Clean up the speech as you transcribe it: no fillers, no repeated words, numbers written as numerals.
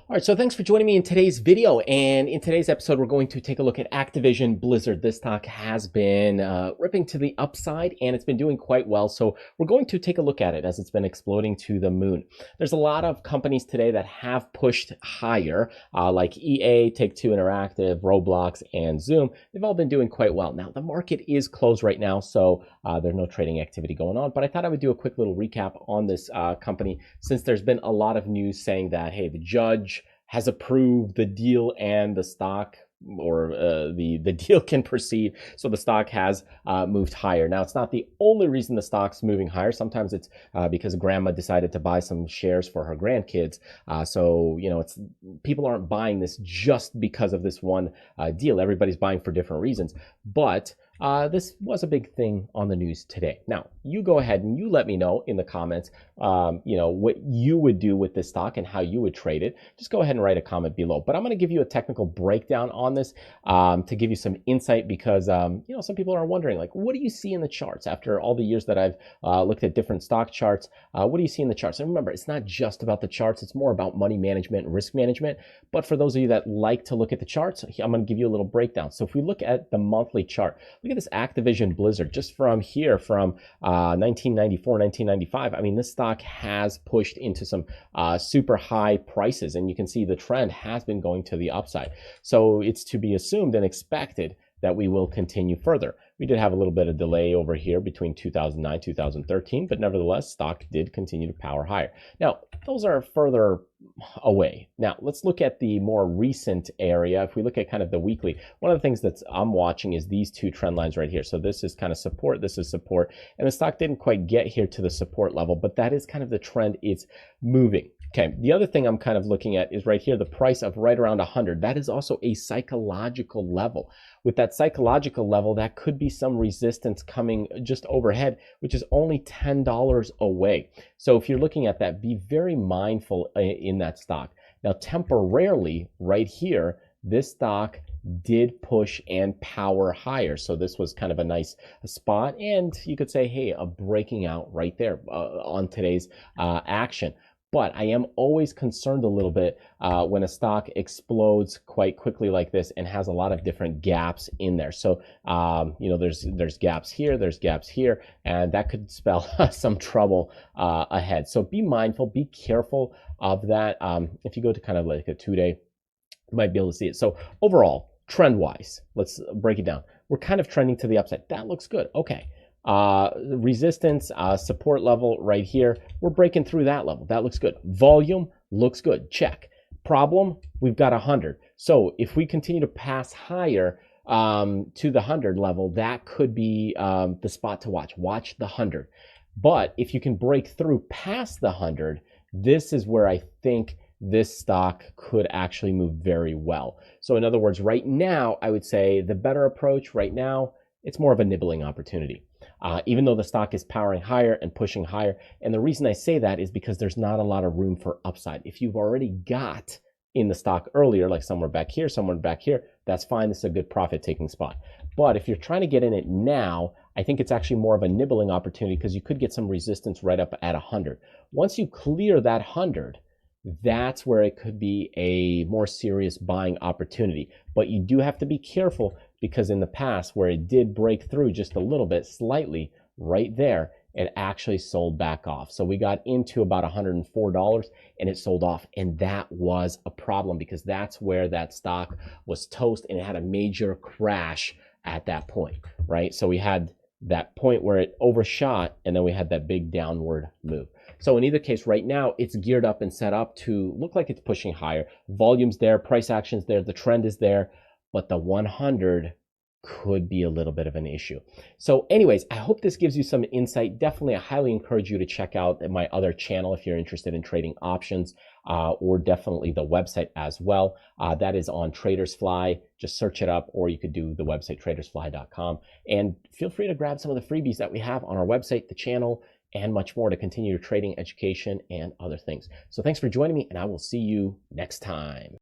All right, so thanks for joining me in today's video. And in today's episode, we're going to take a look at Activision Blizzard. This stock has been ripping to the upside, and it's been doing quite well. So we're going to take a look at it as it's been exploding to the moon. There's a lot of companies today that have pushed higher, like EA, Take-Two Interactive, Roblox, and Zoom. They've all been doing quite well. Now, the market is closed right now, so there's no trading activity going on. But I thought I would do a quick little recap on this company, since there's been a lot of news saying that, hey, the judge has approved the deal and the stock or the deal can proceed. So the stock has moved higher. Now, it's not the only reason the stock's moving higher. Sometimes it's because grandma decided to buy some shares for her grandkids. So, you know, it's people aren't buying this just because of this one deal. Everybody's buying for different reasons. But this was a big thing on the news today. Now, you go ahead and you let me know in the comments, you know, what you would do with this stock and how you would trade it. Just go ahead and write a comment below. But I'm going to give you a technical breakdown on this to give you some insight because, you know, some people are wondering, like, what do you see in the charts after all the years that I've looked at different stock charts? What do you see in the charts? And remember, it's not just about the charts. It's more about money management and risk management. But for those of you that like to look at the charts, I'm going to give you a little breakdown. So if we look at the monthly chart, look at this Activision Blizzard just from here, from 1994, 1995. I mean, this stock has pushed into some super high prices, and you can see the trend has been going to the upside. So it's to be assumed and expected that we will continue further. We did have a little bit of delay over here between 2009, 2013, but nevertheless, stock did continue to power higher. Now, those are further away. Now, let's look at the more recent area. If we look at kind of the weekly, one of the things that I'm watching is these two trend lines right here. So this is kind of support, this is support, and the stock didn't quite get here to the support level, but that is kind of the trend it's moving. Okay, the other thing I'm kind of looking at is right here, the price of right around 100. That is also a psychological level. With that psychological level, that could be some resistance coming just overhead, which is only $10 away. So if you're looking at that, be very mindful in that stock. Now, temporarily, right here, this stock did push and power higher. So this was kind of a nice spot. And you could say, hey, a breaking out right there on today's action. But I am always concerned a little bit when a stock explodes quite quickly like this and has a lot of different gaps in there. So, you know, there's gaps here, there's gaps here, and that could spell some trouble ahead. So be mindful, be careful of that. If you go to kind of like a 2-day, you might be able to see it. So overall, trend-wise, let's break it down. We're kind of trending to the upside. That looks good. Okay. Resistance, support level right here. We're breaking through that level. That looks good. Volume looks good. Check. Problem, we've got 100. So if we continue to pass higher to the 100 level, that could be the spot to watch. Watch the 100. But if you can break through past the 100, this is where I think this stock could actually move very well. So in other words, right now, I would say the better approach right now, it's more of a nibbling opportunity. Even though the stock is powering higher and pushing higher. And the reason I say that is because there's not a lot of room for upside. If you've already got in the stock earlier, like somewhere back here, that's fine. This is a good profit taking spot. But if you're trying to get in it now, I think it's actually more of a nibbling opportunity because you could get some resistance right up at 100. Once you clear that 100, that's where it could be a more serious buying opportunity. But you do have to be careful because in the past where it did break through just a little bit, slightly right there, it actually sold back off. So we got into about $104 and it sold off. And that was a problem because that's where that stock was toast and it had a major crash at that point, right? So we had that point where it overshot and then we had that big downward move. So in either case, right now, it's geared up and set up to look like it's pushing higher. Volume's there, price action's there, the trend is there, but the 100 could be a little bit of an issue. So anyways, I hope this gives you some insight. Definitely, I highly encourage you to check out my other channel if you're interested in trading options, or definitely the website as well. That is on Tradersfly. Just search it up, or you could do the website tradersfly.com. And feel free to grab some of the freebies that we have on our website, the channel, and much more to continue your trading education and other things. So thanks for joining me, and I will see you next time.